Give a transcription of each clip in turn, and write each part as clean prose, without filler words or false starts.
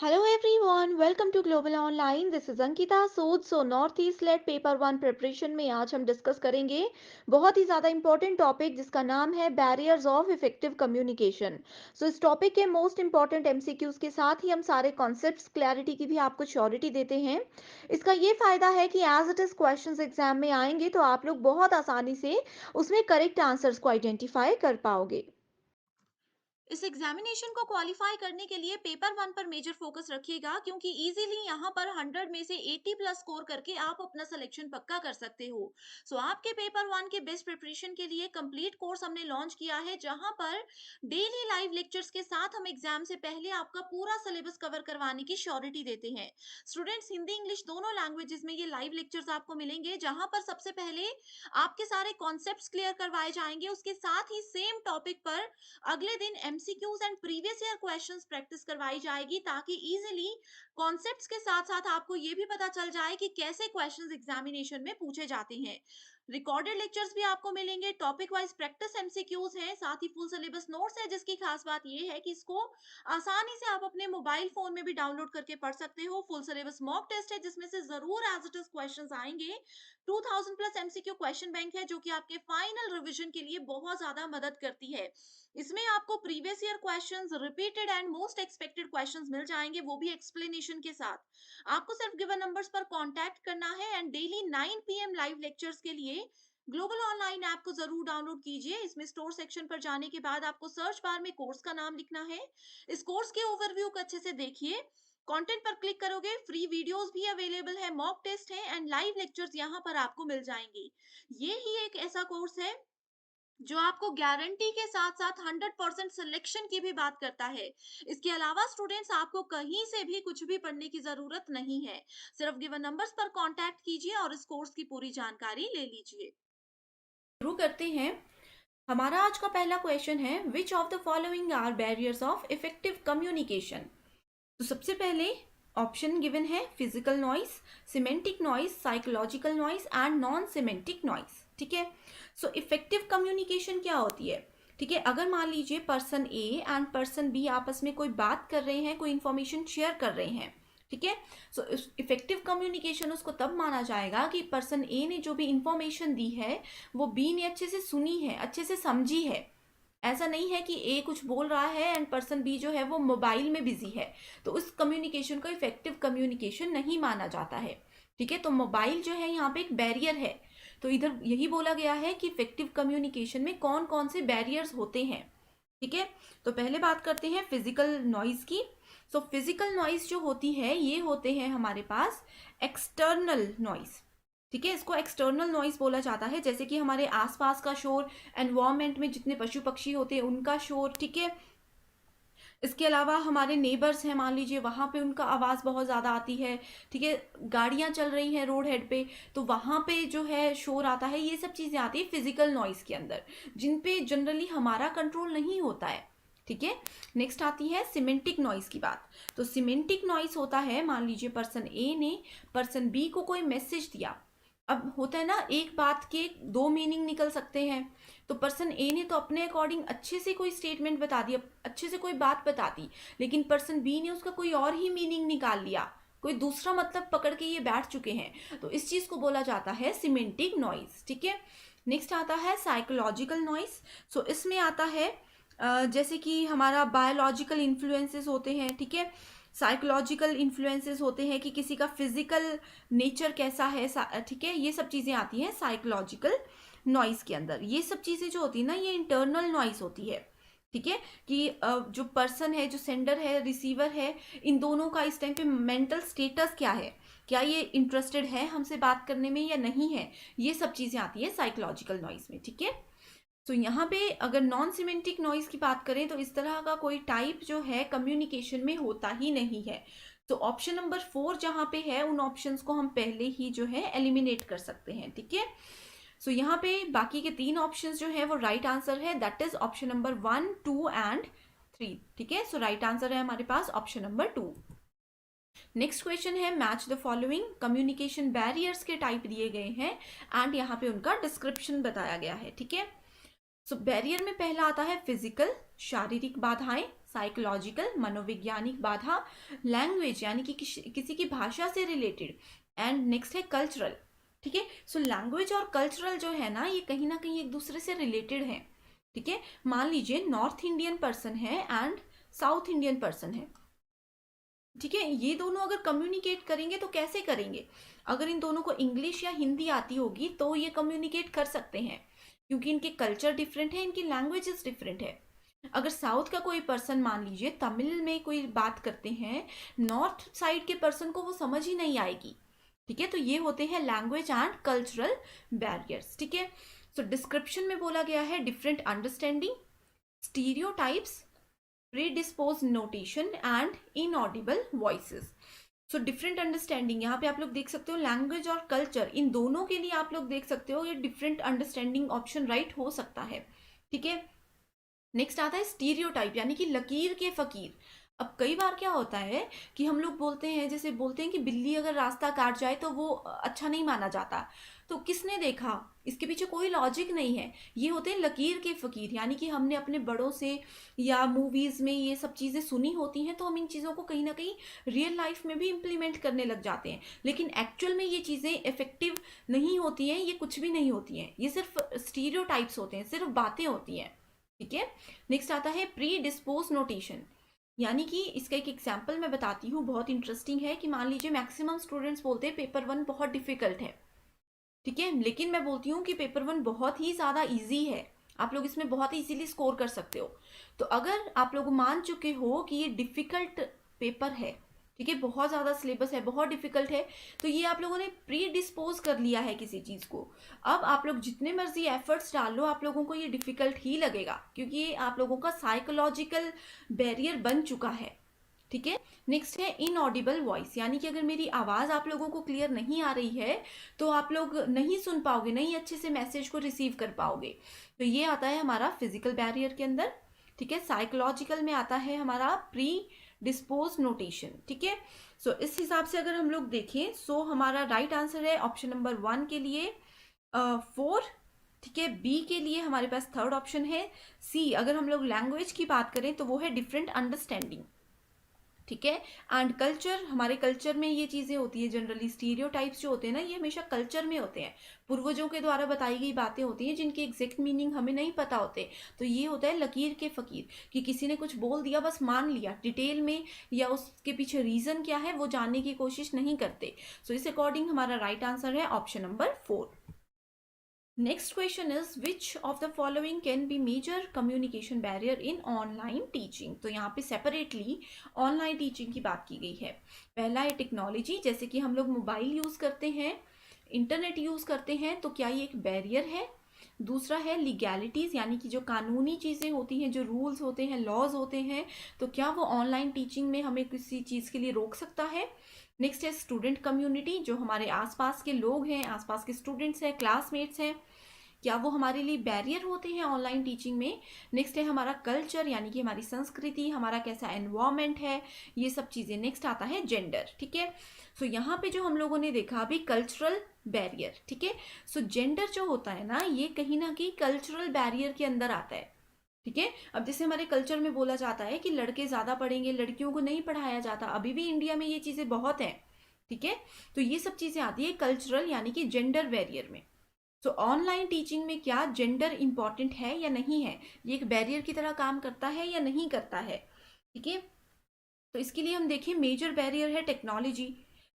Hello everyone, welcome to Global Online. This is Ankita Sood. North East NET paper one preparation में आज हम discuss करेंगे बहुत ही ज़्यादा इंपॉर्टेंट टॉपिक जिसका नाम है बैरियर्स ऑफ इफेक्टिव कम्युनिकेशन। इस टॉपिक के मोस्ट इंपॉर्टेंट एमसीक्यूज के साथ ही हम सारे कॉन्सेप्ट्स क्लैरिटी की भी आपको श्योरिटी देते हैं। इसका ये फ़ायदा है कि as it is questions exam में आएंगे तो आप लोग बहुत आसानी से उसमें करेक्ट आंसर्स को आइडेंटिफाई कर पाओगे। इस एग्जामिनेशन को क्वालिफाई करने के लिए पेपर वन पर मेजर फोकस रखिएगा क्योंकि इजीली यहाँ पर 100 में से 80 प्लस स्कोर करके आप अपना सिलेक्शन पक्का कर सकते हो। आपके पेपर वन के बेस्ट प्रिपरेशन के लिए कंप्लीट कोर्स हमने लॉन्च किया है जहाँ पर डेली लाइव लेक्चर्स के साथ हम एग्जाम से पहले आपका पूरा सिलेबस कवर करवाने की श्योरिटी देते हैं। स्टूडेंट्स, हिंदी इंग्लिश दोनों लैंग्वेजेस में ये लाइव लेक्चर्स आपको मिलेंगे जहाँ पर सबसे पहले आपके सारे कॉन्सेप्ट्स क्लियर करवाए जाएंगे, उसके साथ ही सेम टॉपिक पर अगले दिन MCQs and previous year questions practice करवाई जाएगी ताकि इजीली कॉन्सेप्ट्स के साथ साथ आपको ये भी पता चल जाए कि कैसे क्वेश्चंस एग्जामिनेशन में पूछे जाते हैं। रिकॉर्डेड लेक्चर्स भी आपको मिलेंगे, टॉपिक वाइज प्रैक्टिस एमसीक्यूज हैं, साथ ही फुल सिलेबस नोट्स है जिसकी खास बात ये है कि इसको आसानी से आप अपने मोबाइल फोन में भी डाउनलोड करके पढ़ सकते हो। फुल सिलेबस मॉक टेस्ट है जिसमें से जरूर एज इट इज क्वेश्चंस आएंगे। 2000 प्लस एमसीक्यू क्वेश्चन बैंक है जो कि आपके फाइनल रिवीजन के लिए बहुत ज्यादा मदद करती है। इसमें आपको previous year questions, repeated and most expected questions मिल जाएंगे, वो भी एक्सप्लेनेशन के साथ। आपको सिर्फ गिवन नंबर्स पर कांटेक्ट करना है and daily 9 PM live lectures के लिए ग्लोबल ऑनलाइन ऐप को जरूर डाउनलोड कीजिए। इसमें स्टोर सेक्शन पर जाने के बाद आपको सर्च बार में कोर्स का नाम लिखना है। इस कोर्स के ओवरव्यू को अच्छे से देखिए। कंटेंट पर क्लिक करोगे, फ्री वीडियोस भी अवेलेबल है, मॉक टेस्ट है एंड लाइव लेक्चर्स यहाँ पर आपको मिल जाएंगे। ये ही एक ऐसा कोर्स है जो आपको गारंटी के साथ साथ 100% सिलेक्शन की भी बात करता है। इसके अलावा स्टूडेंट्स, आपको कहीं से भी कुछ भी पढ़ने की जरूरत नहीं है। सिर्फ गिवन नंबर्स पर कांटेक्ट कीजिए और इस कोर्स की पूरी जानकारी ले लीजिए। शुरू करते हैं। हमारा आज का पहला क्वेश्चन है which of the following are barriers of effective communication. तो सबसे पहले ऑप्शन गिवन है physical noise, semantic noise, psychological noise and non semantic noise. ठीक है। इफेक्टिव कम्युनिकेशन क्या होती है? ठीक है, अगर मान लीजिए person A and person B आपस में कोई बात कर रहे हैं, कोई इंफॉर्मेशन शेयर कर रहे हैं। ठीक है। इफेक्टिव कम्युनिकेशन उसको तब माना जाएगा कि पर्सन ए ने जो भी इंफॉर्मेशन दी है वो बी ने अच्छे से सुनी है, अच्छे से समझी है। ऐसा नहीं है कि ए कुछ बोल रहा है एंड पर्सन बी जो है वो मोबाइल में बिजी है, तो उस कम्युनिकेशन को इफेक्टिव कम्युनिकेशन नहीं माना जाता है। ठीक है, तो मोबाइल जो है यहाँ पे एक बैरियर है। तो इधर यही बोला गया है कि इफेक्टिव कम्युनिकेशन में कौन कौन से बैरियर्स होते हैं। ठीक है, तो पहले बात करते हैं फिजिकल नॉइज की। फिजिकल नॉइज जो होती है ये होते हैं हमारे पास एक्सटर्नल नॉइज। ठीक है, इसको एक्सटर्नल नॉइज बोला जाता है, जैसे कि हमारे आसपास का शोर, एनवायरमेंट में जितने पशु पक्षी होते हैं उनका शोर। ठीक है, इसके अलावा हमारे नेबर्स हैं, मान लीजिए वहाँ पे उनका आवाज़ बहुत ज़्यादा आती है। ठीक है, गाड़ियाँ चल रही हैं रोड हेड पे तो वहाँ पे जो है शोर आता है। ये सब चीज़ें आती है फिजिकल नॉइज़ के अंदर, जिन पे जनरली हमारा कंट्रोल नहीं होता है। ठीक है, नेक्स्ट आती है सिमेंटिक नॉइज़ की बात। तो सिमेंटिक नॉइज़ होता है, मान लीजिए पर्सन ए ने पर्सन बी को कोई मैसेज दिया। अब होता है ना, एक बात के दो मीनिंग निकल सकते हैं। तो पर्सन ए ने तो अपने अकॉर्डिंग अच्छे से कोई स्टेटमेंट बता दिया, अच्छे से कोई बात बता दी, लेकिन पर्सन बी ने उसका कोई और ही मीनिंग निकाल लिया, कोई दूसरा मतलब पकड़ के ये बैठ चुके हैं। तो इस चीज को बोला जाता है सिमेंटिक नॉइज। ठीक है, नेक्स्ट आता है साइकोलॉजिकल नॉइज। इसमें आता है जैसे कि हमारा बायोलॉजिकल इन्फ्लुएंसेस होते हैं। ठीक है, साइकोलॉजिकल इन्फ्लुएंसेस होते हैं कि किसी का फिजिकल नेचर कैसा है। ठीक है, ये सब चीज़ें आती हैं साइकोलॉजिकल नॉइस के अंदर। ये सब चीज़ें जो होती है ना, ये इंटरनल नॉइस होती है। ठीक है, कि जो पर्सन है, जो सेंडर है, रिसीवर है, इन दोनों का इस टाइम पे मेंटल स्टेटस क्या है, क्या ये इंटरेस्टेड है हमसे बात करने में या नहीं है, ये सब चीज़ें आती है साइकोलॉजिकल नॉइस में। ठीक है, तो यहाँ पे अगर नॉन सिमेंटिक नॉइज की बात करें तो इस तरह का कोई टाइप जो है कम्युनिकेशन में होता ही नहीं है। तो ऑप्शन नंबर 4 जहाँ पे है, उन ऑप्शंस को हम पहले ही जो है एलिमिनेट कर सकते हैं। ठीक है, यहाँ पे बाकी के 3 ऑप्शंस जो है वो राइट आंसर है, that is option number 1, 2 and 3। ठीक है, राइट आंसर है हमारे पास ऑप्शन नंबर 2। नेक्स्ट क्वेश्चन है match the following. Communication barriers के टाइप दिए गए हैं एंड यहाँ पे उनका डिस्क्रिप्शन बताया गया है। ठीक है, बैरियर में पहला आता है फिजिकल, शारीरिक बाधाएं, साइकोलॉजिकल मनोवैज्ञानिक बाधा, लैंग्वेज यानी कि किसी की भाषा से रिलेटेड, एंड नेक्स्ट है कल्चरल। ठीक है, सो लैंग्वेज और कल्चरल जो है ना, ये कहीं ना कहीं एक दूसरे से रिलेटेड है। ठीक है, मान लीजिए नॉर्थ इंडियन पर्सन है एंड साउथ इंडियन पर्सन है। ठीक है, ये दोनों अगर कम्युनिकेट करेंगे तो कैसे करेंगे? अगर इन दोनों को इंग्लिश या हिंदी आती होगी तो ये कम्युनिकेट कर सकते हैं, क्योंकि इनके कल्चर डिफरेंट है, इनकी लैंग्वेजेस डिफरेंट है। अगर साउथ का कोई पर्सन मान लीजिए तमिल में कोई बात करते हैं, नॉर्थ साइड के पर्सन को वो समझ ही नहीं आएगी। ठीक है, तो ये होते हैं लैंग्वेज एंड कल्चरल बैरियर्स। ठीक है, सो डिस्क्रिप्शन में बोला गया है different understanding, stereotypes, predispose notation and inaudible voices. So different understanding, यहाँ पे आप लोग देख सकते हो लैंग्वेज और कल्चर, इन दोनों के लिए आप लोग देख सकते हो ये डिफरेंट अंडरस्टैंडिंग ऑप्शन राइट हो सकता है। ठीक है, नेक्स्ट आता है स्टीरियोटाइप यानी कि लकीर के फकीर। अब कई बार क्या होता है कि हम लोग बोलते हैं, जैसे बोलते हैं कि बिल्ली अगर रास्ता काट जाए तो वो अच्छा नहीं माना जाता। तो किसने देखा, इसके पीछे कोई लॉजिक नहीं है। ये होते हैं लकीर के फकीर, यानी कि हमने अपने बड़ों से या मूवीज में ये सब चीजें सुनी होती हैं, तो हम इन चीजों को कहीं ना कहीं रियल लाइफ में भी इम्प्लीमेंट करने लग जाते हैं, लेकिन एक्चुअल में ये चीजें इफेक्टिव नहीं होती हैं, ये कुछ भी नहीं होती हैं, ये सिर्फ स्टीरियोटाइप्स होते हैं, सिर्फ बातें होती हैं। ठीक है, नेक्स्ट आता है प्री डिस्पोज नोटेशन, यानी कि इसका एक एग्जाम्पल मैं बताती हूँ, बहुत इंटरेस्टिंग है। कि मान लीजिए मैक्सिमम स्टूडेंट्स बोलते हैं पेपर 1 बहुत डिफिकल्ट है। ठीक है, लेकिन मैं बोलती हूँ कि पेपर 1 बहुत ही ज़्यादा इजी है, आप लोग इसमें बहुत ही इजीली स्कोर कर सकते हो। तो अगर आप लोग मान चुके हो कि ये डिफिकल्ट पेपर है, ठीक है, बहुत ज़्यादा सिलेबस है, बहुत डिफिकल्ट है, तो ये आप लोगों ने प्री डिस्पोज कर लिया है किसी चीज़ को। अब आप लोग जितने मर्जी एफर्ट्स डाल लो, आप लोगों को ये डिफिकल्ट ही लगेगा, क्योंकि ये आप लोगों का साइकोलॉजिकल बैरियर बन चुका है। ठीक है, नेक्स्ट है इनऑडिबल वॉइस, यानी कि अगर मेरी आवाज़ आप लोगों को क्लियर नहीं आ रही है तो आप लोग नहीं सुन पाओगे, नहीं अच्छे से मैसेज को रिसीव कर पाओगे। तो ये आता है हमारा फिजिकल बैरियर के अंदर। ठीक है, साइकोलॉजिकल में आता है हमारा प्री डिस्पोज नोटेशन। ठीक है, सो इस हिसाब से अगर हम लोग देखें, सो हमारा राइट आंसर है ऑप्शन नंबर 1 के लिए 4। ठीक है, बी के लिए हमारे पास थर्ड ऑप्शन है सी। अगर हम लोग लैंग्वेज की बात करें तो वो है डिफरेंट अंडरस्टैंडिंग। ठीक है, एंड कल्चर, हमारे कल्चर में ये चीजें होती है जनरली, स्टीरियोटाइप्स जो होते हैं ना, ये हमेशा कल्चर में होते हैं, पूर्वजों के द्वारा बताई गई बातें होती हैं जिनके एग्जैक्ट मीनिंग हमें नहीं पता होते। तो ये होता है लकीर के फकीर, कि किसी ने कुछ बोल दिया, बस मान लिया, डिटेल में या उसके पीछे रीजन क्या है वो जानने की कोशिश नहीं करते। सो इस अकॉर्डिंग हमारा राइट आंसर है option number 4। Next question is which of the following can be major communication barrier in online teaching? तो यहाँ पे सेपरेटली ऑनलाइन टीचिंग की बात की गई है। पहला है टेक्नोलॉजी, जैसे कि हम लोग मोबाइल यूज़ करते हैं, इंटरनेट यूज़ करते हैं, तो क्या ये एक बैरियर है? दूसरा है लीगैलिटीज़, यानी कि जो कानूनी चीज़ें होती हैं, जो रूल्स होते हैं, लॉज होते हैं, तो क्या वो ऑनलाइन टीचिंग में हमें किसी चीज़ के लिए रोक सकता है? नेक्स्ट है स्टूडेंट कम्युनिटी, जो हमारे आसपास के लोग हैं, आसपास के स्टूडेंट्स हैं, क्लासमेट्स हैं, क्या वो हमारे लिए बैरियर होते हैं ऑनलाइन टीचिंग में? नेक्स्ट है हमारा कल्चर, यानी कि हमारी संस्कृति, हमारा कैसा एनवायरमेंट है, ये सब चीज़ें। नेक्स्ट आता है जेंडर। ठीक है, सो यहाँ पे जो हम लोगों ने देखा अभी कल्चरल बैरियर। ठीक है, सो जेंडर जो होता है ना, ये कहीं ना कहीं कल्चरल बैरियर के अंदर आता है। ठीक है, अब जैसे हमारे कल्चर में बोला जाता है कि लड़के ज़्यादा पढ़ेंगे, लड़कियों को नहीं पढ़ाया जाता, अभी भी इंडिया में ये चीज़ें बहुत हैं। ठीक है, तो ये सब चीज़ें आती है कल्चरल यानी कि जेंडर बैरियर में। सो ऑनलाइन टीचिंग में क्या जेंडर इंपॉर्टेंट है या नहीं है, ये एक बैरियर की तरह काम करता है या नहीं करता है? ठीक है, तो इसके लिए हम देखें मेजर बैरियर है टेक्नोलॉजी,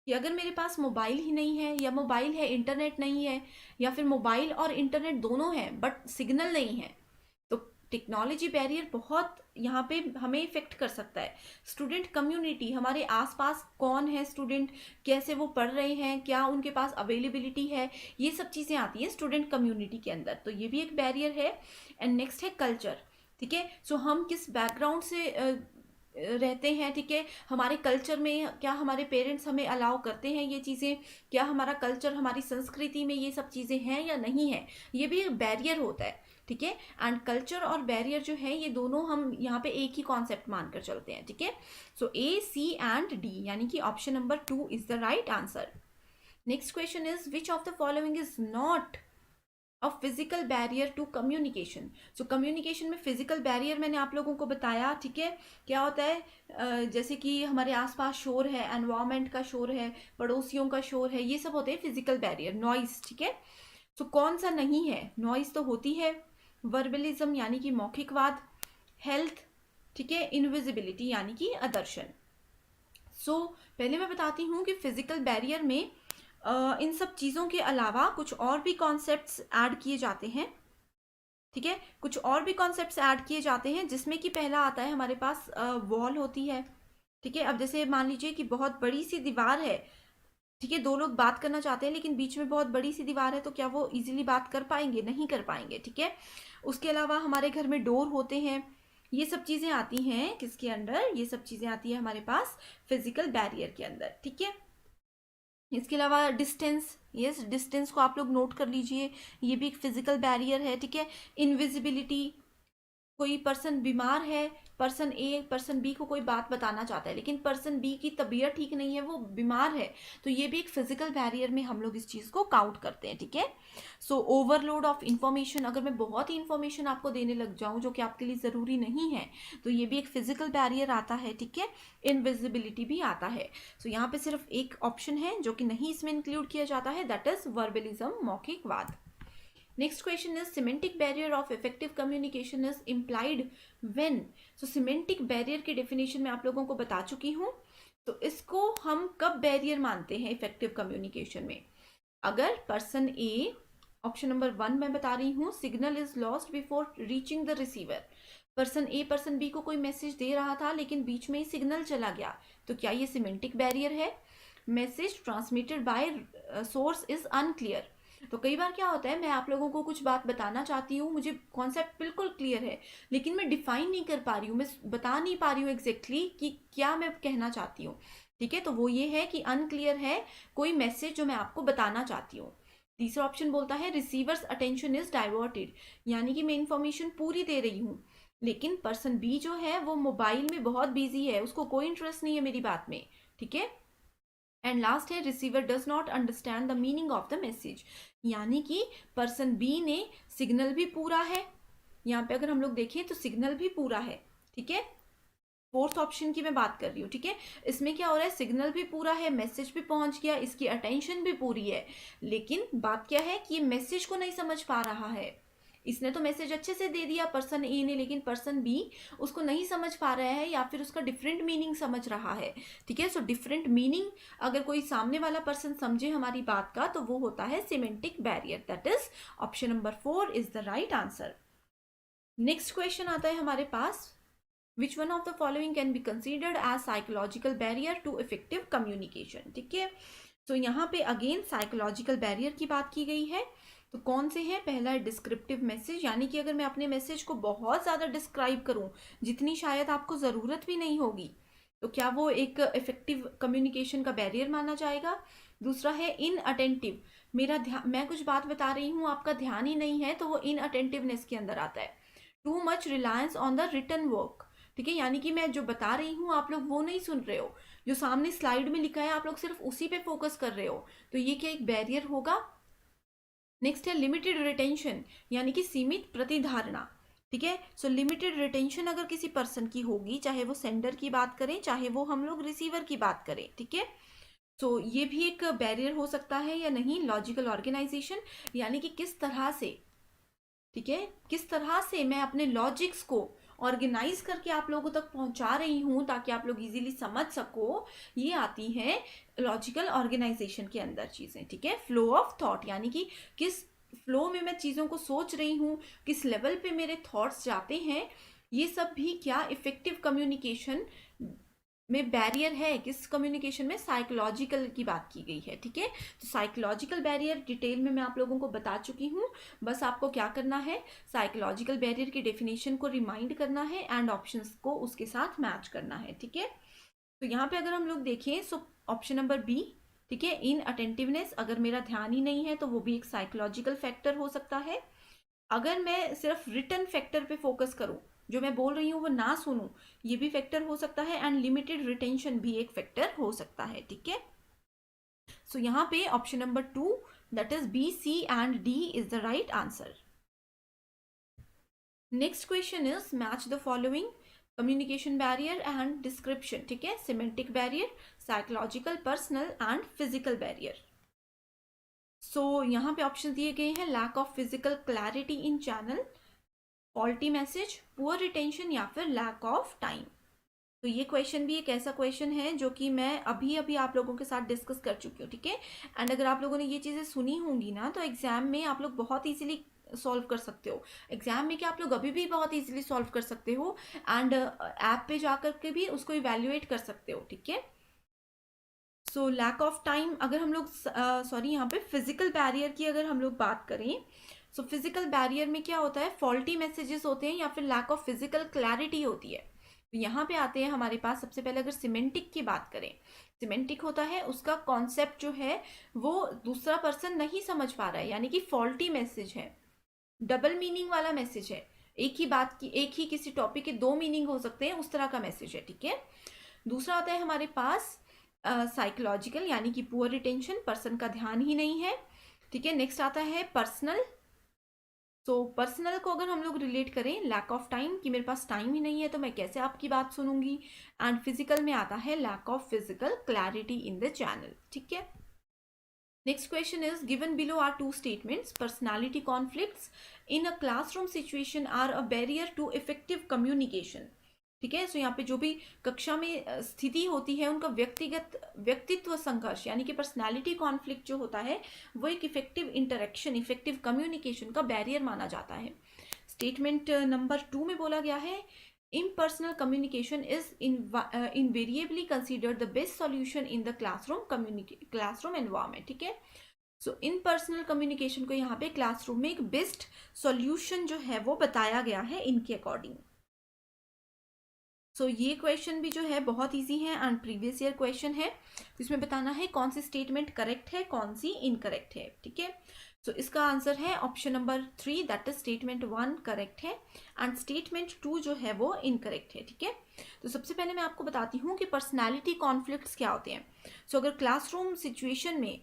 कि अगर मेरे पास मोबाइल ही नहीं है, या मोबाइल है इंटरनेट नहीं है, या फिर मोबाइल और इंटरनेट दोनों हैं बट सिग्नल नहीं है, तो टेक्नोलॉजी बैरियर बहुत यहाँ पे हमें इफेक्ट कर सकता है। स्टूडेंट कम्युनिटी, हमारे आसपास कौन है स्टूडेंट, कैसे वो पढ़ रहे हैं, क्या उनके पास अवेलेबिलिटी है, ये सब चीज़ें आती हैं स्टूडेंट कम्युनिटी के अंदर, तो ये भी एक बैरियर है। एंड नेक्स्ट है कल्चर। ठीक है, सो हम किस बैकग्राउंड से रहते हैं, ठीक है, हमारे कल्चर में क्या हमारे पेरेंट्स हमें अलाउ करते हैं ये चीज़ें, क्या हमारा कल्चर, हमारी संस्कृति में ये सब चीज़ें हैं या नहीं है, ये भी एक बैरियर होता है। ठीक है, एंड कल्चर और बैरियर जो है ये दोनों हम यहाँ पे एक ही कॉन्सेप्ट मानकर चलते हैं। ठीक है, सो ए, सी एंड डी, यानी कि option number 2 is the right answer. Next question is which of the following is not of physical barrier to communication. So communication में फिजिकल बैरियर मैंने आप लोगों को बताया, ठीक है। क्या होता है, जैसे कि हमारे आसपास शोर है, एनवायरमेंट का शोर है, पड़ोसियों का शोर है, ये सब होते हैं फिजिकल बैरियर, नॉइस, ठीक है। सो कौन सा नहीं है, नॉइस तो होती है, वर्बलिज्म यानी कि मौखिकवाद, हेल्थ, ठीक है, इनविजिबिलिटी यानी कि अदर्शन। पहले मैं बताती हूँ कि फिजिकल बैरियर में इन सब चीज़ों के अलावा कुछ और भी कॉन्सेप्ट्स ऐड किए जाते हैं, ठीक है। कुछ और भी कॉन्सेप्ट्स ऐड किए जाते हैं, जिसमें कि पहला आता है हमारे पास वॉल होती है, ठीक है। अब जैसे मान लीजिए कि बहुत बड़ी सी दीवार है, ठीक है, दो लोग बात करना चाहते हैं लेकिन बीच में बहुत बड़ी सी दीवार है, तो क्या वो इजीली बात कर पाएंगे? नहीं कर पाएंगे, ठीक है। उसके अलावा हमारे घर में डोर होते हैं, ये सब चीज़ें आती हैं किसके अंडर? ये सब चीज़ें आती है हमारे पास फिजिकल बैरियर के अंदर, ठीक है। इसके अलावा डिस्टेंस, यस, डिस्टेंस को आप लोग नोट कर लीजिए, ये भी एक फिजिकल बैरियर है, ठीक है। इनविजिबिलिटी, कोई पर्सन बीमार है, पर्सन ए पर्सन बी को कोई बात बताना चाहता है लेकिन पर्सन बी की तबीयत ठीक नहीं है, वो बीमार है, तो ये भी एक फिजिकल बैरियर में हम लोग इस चीज़ को काउंट करते हैं, ठीक है। ओवरलोड ऑफ इंफॉर्मेशन, अगर मैं बहुत ही इंफॉर्मेशन आपको देने लग जाऊं जो कि आपके लिए ज़रूरी नहीं है, तो ये भी एक फिजिकल बैरियर आता है, ठीक है। इनविजिबिलिटी भी आता है। यहाँ पे सिर्फ एक ऑप्शन है जो कि नहीं इसमें इंक्लूड किया जाता है, दैट इज वर्बलिज्म, मौखिकवाद। Next question is semantic barrier of effective communication is implied when। semantic barrier की definition मैं आप लोगों को बता चुकी हूँ। तो इसको हम कब बैरियर मानते हैं इफेक्टिव कम्युनिकेशन में? अगर पर्सन ए, ऑप्शन नंबर 1 मैं बता रही हूँ, signal is lost before reaching the receiver. Person A person B को कोई मैसेज दे रहा था लेकिन बीच में ही सिग्नल चला गया, तो क्या ये सिमेंटिक बैरियर है? Message transmitted by source is unclear. तो कई बार क्या होता है, मैं आप लोगों को कुछ बात बताना चाहती हूँ, मुझे कॉन्सेप्ट बिल्कुल क्लियर है लेकिन मैं डिफाइन नहीं कर पा रही हूँ, मैं बता नहीं पा रही हूँ एग्जैक्टली कि क्या मैं कहना चाहती हूँ, ठीक है। तो वो ये है कि अनक्लियर है कोई मैसेज जो मैं आपको बताना चाहती हूँ। तीसरा ऑप्शन बोलता है रिसीवर्स अटेंशन इज डाइवर्टेड, यानी कि मैं इंफॉर्मेशन पूरी दे रही हूँ लेकिन पर्सन बी जो है वो मोबाइल में बहुत बिजी है, उसको कोई इंटरेस्ट नहीं है मेरी बात में, ठीक है। एंड लास्ट है receiver does not understand the meaning of the message, यानी कि पर्सन बी ने सिग्नल भी पूरा है, यहाँ पे अगर हम लोग देखें तो सिग्नल भी पूरा है, ठीक है। फोर्थ ऑप्शन की मैं बात कर रही हूँ, ठीक है। इसमें क्या हो रहा है, सिग्नल भी पूरा है, मैसेज भी पहुंच गया, इसकी अटेंशन भी पूरी है, लेकिन बात क्या है कि ये मैसेज को नहीं समझ पा रहा है। इसने तो मैसेज अच्छे से दे दिया पर्सन ए ने, लेकिन पर्सन बी उसको नहीं समझ पा रहा है या फिर उसका डिफरेंट मीनिंग समझ रहा है, ठीक है। डिफरेंट मीनिंग अगर कोई सामने वाला पर्सन समझे हमारी बात का, तो वो होता है semantic barrier, that is option number 4 is the right answer. Next question आता है हमारे पास, which one of the following can be considered as psychological barrier to effective communication, ठीक है। यहाँ पे अगेन साइकोलॉजिकल बैरियर की बात की गई है, तो कौन से हैं? पहला है डिस्क्रिप्टिव मैसेज, यानी कि अगर मैं अपने मैसेज को बहुत ज़्यादा डिस्क्राइब करूं जितनी शायद आपको ज़रूरत भी नहीं होगी, तो क्या वो एक इफेक्टिव कम्युनिकेशन का बैरियर माना जाएगा? दूसरा है इनअटेंटिव, मेरा ध्यान, मैं कुछ बात बता रही हूँ आपका ध्यान ही नहीं है, तो वो इनअटेंटिवनेस के अंदर आता है। Too much reliance on the written work, ठीक है, यानी कि मैं जो बता रही हूँ आप लोग वो नहीं सुन रहे हो, जो सामने स्लाइड में लिखा है आप लोग सिर्फ उसी पे फोकस कर रहे हो, तो ये क्या एक बैरियर होगा? नेक्स्ट है लिमिटेड रिटेंशन, यानी कि सीमित प्रतिधारणा, ठीक है। लिमिटेड रिटेंशन अगर किसी पर्सन की होगी, चाहे वो सेंडर की बात करें चाहे वो हम लोग रिसीवर की बात करें, ठीक है। ये भी एक बैरियर हो सकता है या नहीं? लॉजिकल ऑर्गेनाइजेशन, यानी कि किस तरह से, ठीक है, किस तरह से मैं अपने लॉजिक्स को ऑर्गेनाइज करके आप लोगों तक पहुंचा रही हूं ताकि आप लोग इजीली समझ सको, ये आती है लॉजिकल ऑर्गेनाइजेशन के अंदर चीजें, ठीक है। फ्लो ऑफ थॉट, यानी कि किस फ्लो में मैं चीजों को सोच रही हूँ, किस लेवल पे मेरे थॉट्स जाते हैं, ये सब भी क्या इफेक्टिव कम्युनिकेशन में बैरियर है? किस कम्युनिकेशन में? साइकोलॉजिकल की बात की गई है, ठीक है। साइकोलॉजिकल बैरियर डिटेल में मैं आप लोगों को बता चुकी हूँ, बस आपको क्या करना है, साइकोलॉजिकल बैरियर की डेफिनेशन को रिमाइंड करना है एंड ऑप्शंस को उसके साथ मैच करना है, ठीक है। यहाँ पे अगर हम लोग देखें, ऑप्शन नंबर बी, ठीक है, इन अटेंटिवनेस, अगर मेरा ध्यान ही नहीं है तो वो भी एक साइकोलॉजिकल फैक्टर हो सकता है। अगर मैं सिर्फ रिटन फैक्टर पे फोकस करूं, जो मैं बोल रही हूँ वो ना सुनूं, ये भी फैक्टर हो सकता है, एंड लिमिटेड रिटेंशन भी एक फैक्टर हो सकता है, ठीक है। यहाँ पे option number 2 That is B, C and D is the right answer. Next question is match the following: communication barrier and description. ठीक है, semantic barrier, psychological, personal and physical barrier. So यहाँ पे ऑप्शन दिए गए हैं: lack of physical clarity in channel, faulty message, poor retention या फिर lack of time. तो ये क्वेश्चन भी एक ऐसा क्वेश्चन है जो कि मैं अभी अभी आप लोगों के साथ डिस्कस कर चुकी हूँ, ठीक है। एंड अगर आप लोगों ने ये चीज़ें सुनी होंगी ना तो एग्जाम में आप लोग बहुत इजीली सॉल्व कर सकते हो। एग्जाम में क्या आप लोग अभी भी बहुत इजीली सॉल्व कर सकते हो, एंड ऐप पे जा कर के भी उसको इवेल्युएट कर सकते हो, ठीक है। सो लैक ऑफ टाइम, अगर हम लोग यहाँ पे फिजिकल बैरियर की अगर हम लोग बात करें, सो फिजिकल बैरियर में क्या होता है, फॉल्टी मैसेजेस होते हैं या फिर लैक ऑफ फिजिकल क्लैरिटी होती है। तो यहाँ पे आते हैं हमारे पास सबसे पहले अगर सिमेंटिक की बात करें, सिमेंटिक होता है उसका कॉन्सेप्ट जो है वो दूसरा पर्सन नहीं समझ पा रहा है, यानी कि फॉल्टी मैसेज है, डबल मीनिंग वाला मैसेज है, एक ही बात की, एक ही किसी टॉपिक के दो मीनिंग हो सकते हैं, उस तरह का मैसेज है, ठीक है। दूसरा आता है हमारे पास साइकोलॉजिकल, यानी कि पुअर रिटेंशन, पर्सन का ध्यान ही नहीं है, ठीक है। नेक्स्ट आता है पर्सनल। सो पर्सनल को अगर हम लोग रिलेट करें, लैक ऑफ टाइम, कि मेरे पास टाइम ही नहीं है तो मैं कैसे आपकी बात सुनूंगी। एंड फिजिकल में आता है lack of physical clarity in the channel, ठीक है। Next question is given below are two statements, personality conflicts in a classroom situation are a barrier to effective communication, ठीक है। सो यहाँ पे जो भी कक्षा में स्थिति होती है उनका व्यक्तित्व संघर्ष, यानी कि पर्सनालिटी कॉन्फ्लिक्ट जो होता है वो एक इफेक्टिव इंटरेक्शन, इफेक्टिव कम्युनिकेशन का बैरियर माना जाता है। स्टेटमेंट नंबर 2 में बोला गया है impersonal communication is invariably considered the best solution in the classroom environment, ठीक है। सो impersonal communication को यहाँ पे क्लासरूम में एक बेस्ट सॉल्यूशन जो है वो बताया गया है इनके अकॉर्डिंग। सो ये क्वेश्चन भी जो है बहुत इजी है एंड प्रीवियस ईयर क्वेश्चन है, तो इसमें बताना है कौन सी स्टेटमेंट करेक्ट है, कौन सी इनकरेक्ट है, ठीक है। सो इसका आंसर है option number 3, that is statement 1 correct है एंड स्टेटमेंट 2 जो है वो इनकरेक्ट है, ठीक है। तो सबसे पहले मैं आपको बताती हूँ कि पर्सनैलिटी कॉन्फ्लिक्ट्स क्या होते हैं। सो अगर क्लासरूम सिचुएशन में,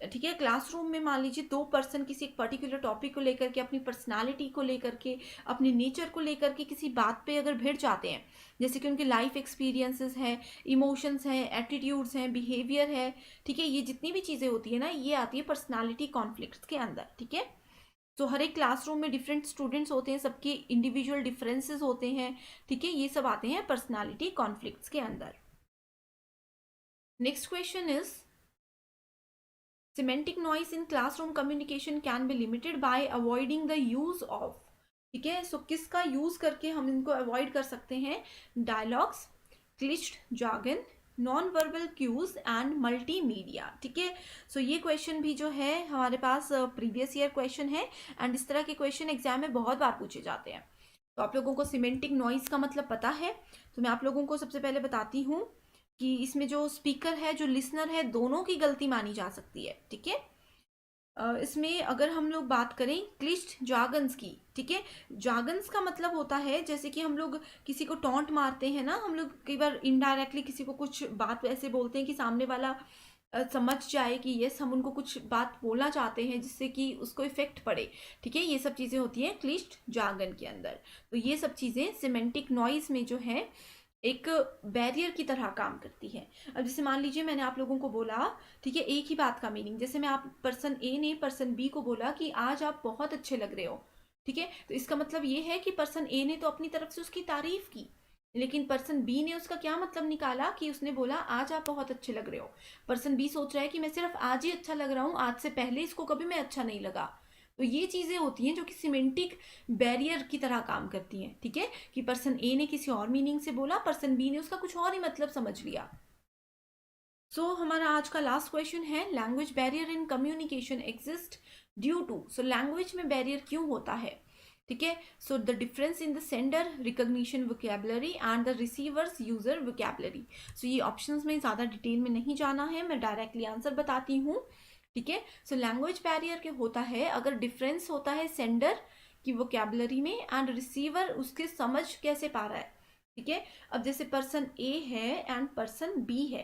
ठीक है, क्लासरूम में मान लीजिए दो पर्सन किसी एक पर्टिकुलर टॉपिक को लेकर के, अपनी पर्सनालिटी को लेकर के, अपने नेचर को लेकर के किसी बात पे अगर भिड़ जाते हैं, जैसे कि उनके लाइफ एक्सपीरियंसेस हैं, इमोशंस हैं, एटीट्यूड्स हैं, बिहेवियर है, ठीक है, ये जितनी भी चीज़ें होती है ना, ये आती है पर्सनालिटी कॉन्फ्लिक्ट्स के अंदर, ठीक है। तो हर एक क्लासरूम में डिफरेंट स्टूडेंट्स होते हैं, सबके इंडिविजुअल डिफरेंसेस होते हैं, ठीक है, ये सब आते हैं पर्सनालिटी कॉन्फ्लिक्ट्स के अंदर। Next question is semantic noise in classroom communication can be limited by avoiding the use of, ठीक है। सो किसका यूज करके हम इनको अवॉइड कर सकते हैं, dialogues, clichéd jargon, non verbal cues and multimedia, ठीक है। सो ये क्वेश्चन भी जो है हमारे पास प्रीवियस ईयर क्वेश्चन है एंड इस तरह के क्वेश्चन एग्जाम में बहुत बार पूछे जाते हैं। तो आप लोगों को सिमेंटिक नॉइज का मतलब पता है, तो मैं आप लोगों को सबसे पहले बताती हूँ कि इसमें जो स्पीकर है, जो लिसनर है, दोनों की गलती मानी जा सकती है, ठीक है। इसमें अगर हम लोग बात करें क्लिच्ड जार्गन्स की, ठीक है, जार्गन्स का मतलब होता है जैसे कि हम लोग किसी को टॉन्ट मारते हैं ना, हम लोग कई बार इनडायरेक्टली किसी को कुछ बात ऐसे बोलते हैं कि सामने वाला समझ जाए कि यस हम उनको कुछ बात बोलना चाहते हैं जिससे कि उसको इफेक्ट पड़े, ठीक है, ये सब चीज़ें होती हैं क्लिच्ड जार्गन के अंदर। तो ये सब चीज़ें सिमेंटिक नॉइज में जो है एक बैरियर की तरह काम करती है। अब जैसे मान लीजिए मैंने आप लोगों को बोला, ठीक है, एक ही बात का मीनिंग, जैसे मैं आप पर्सन ए ने पर्सन बी को बोला कि आज आप बहुत अच्छे लग रहे हो, ठीक है, तो इसका मतलब ये है कि पर्सन ए ने तो अपनी तरफ से उसकी तारीफ की, लेकिन पर्सन बी ने उसका क्या मतलब निकाला कि उसने बोला आज आप बहुत अच्छे लग रहे हो। पर्सन बी सोच रहा है कि मैं सिर्फ आज ही अच्छा लग रहा हूँ, आज से पहले इसको कभी मैं अच्छा नहीं लगा। तो ये चीज़ें होती हैं जो कि सिमेंटिक बैरियर की तरह काम करती हैं, ठीक है, कि पर्सन ए ने किसी और मीनिंग से बोला, पर्सन बी ने उसका कुछ और ही मतलब समझ लिया। सो हमारा आज का लास्ट क्वेश्चन है language barrier in communication exist due to. So language में बैरियर क्यों होता है, ठीक है। So the difference in the sender recognition vocabulary and the receiver's user vocabulary. So ये ऑप्शंस में ज़्यादा डिटेल में नहीं जाना है, मैं डायरेक्टली आंसर बताती हूँ, ठीक है। सो लैंग्वेज बैरियर क्या होता है, अगर डिफरेंस होता है सेंडर की वोकैबुलरी में एंड रिसीवर उसके समझ कैसे पा रहा है, ठीक है। अब जैसे पर्सन ए है एंड पर्सन बी है,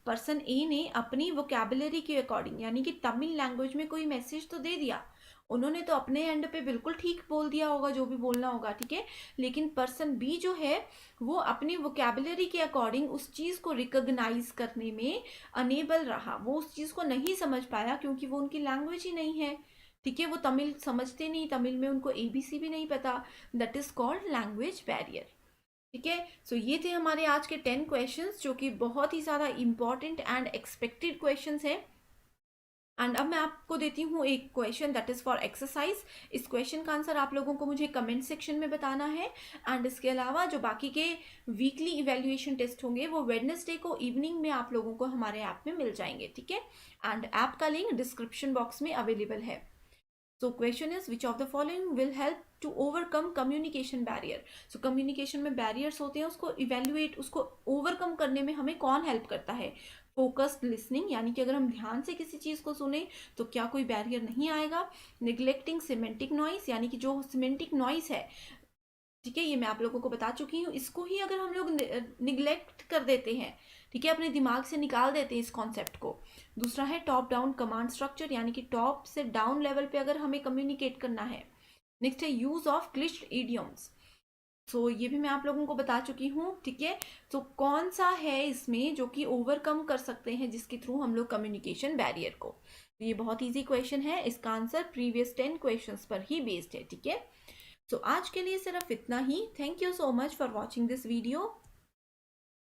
पर्सन ए ने अपनी वोकैबुलरी के अकॉर्डिंग यानी कि तमिल लैंग्वेज में कोई मैसेज तो दे दिया, उन्होंने तो अपने एंड पे बिल्कुल ठीक बोल दिया होगा जो भी बोलना होगा, ठीक है, लेकिन पर्सन बी जो है वो अपनी वोकैबुलरी के अकॉर्डिंग उस चीज़ को रिकॉग्नाइज करने में अनेबल रहा, वो उस चीज़ को नहीं समझ पाया क्योंकि वो उनकी लैंग्वेज ही नहीं है, ठीक है, वो तमिल समझते नहीं, तमिल में उनको एबीसी भी नहीं पता, that is called language barrier. ठीक है, सो ये थे हमारे आज के 10 क्वेश्चंस जो कि बहुत ही ज़्यादा इंपॉर्टेंट एंड एक्सपेक्टेड क्वेश्चंस हैं। एंड अब मैं आपको देती हूँ एक question that is for exercise. इस क्वेश्चन का आंसर आप लोगों को मुझे कमेंट सेक्शन में बताना है। एंड इसके अलावा जो बाकी के वीकली इवेल्युएशन टेस्ट होंगे वो वेडनेसडे को इवनिंग में आप लोगों को हमारे ऐप में मिल जाएंगे, ठीक है, एंड ऐप का लिंक डिस्क्रिप्शन बॉक्स में अवेलेबल है। So question is which of the following will help to overcome communication barrier? So communication में barriers होते हैं, उसको evaluate, उसको overcome करने में हमें कौन help करता है? Focused listening यानी कि अगर हम ध्यान से किसी चीज़ को सुने तो क्या कोई barrier नहीं आएगा? Neglecting semantic noise यानी कि जो semantic noise है, ठीक है, ये मैं आप लोगों को बता चुकी हूँ, इसको ही अगर हम लोग निगलेक्ट कर देते हैं, ठीक है, अपने दिमाग से निकाल देते हैं इस कॉन्सेप्ट को। दूसरा है टॉप डाउन कमांड स्ट्रक्चर यानी कि टॉप से डाउन लेवल पे अगर हमें कम्युनिकेट करना है। नेक्स्ट है यूज ऑफ क्लिश्ड इडियम्स, सो ये भी मैं आप लोगों को बता चुकी हूँ, ठीक है। तो कौन सा है इसमें जो कि ओवरकम कर सकते हैं जिसके थ्रू हम लोग कम्युनिकेशन बैरियर को, तो ये बहुत ईजी क्वेश्चन है, इसका आंसर प्रीवियस 10 क्वेश्चंस पर ही बेस्ड है, ठीक है। सो आज के लिए सिर्फ इतना ही। Thank you so much for watching this video.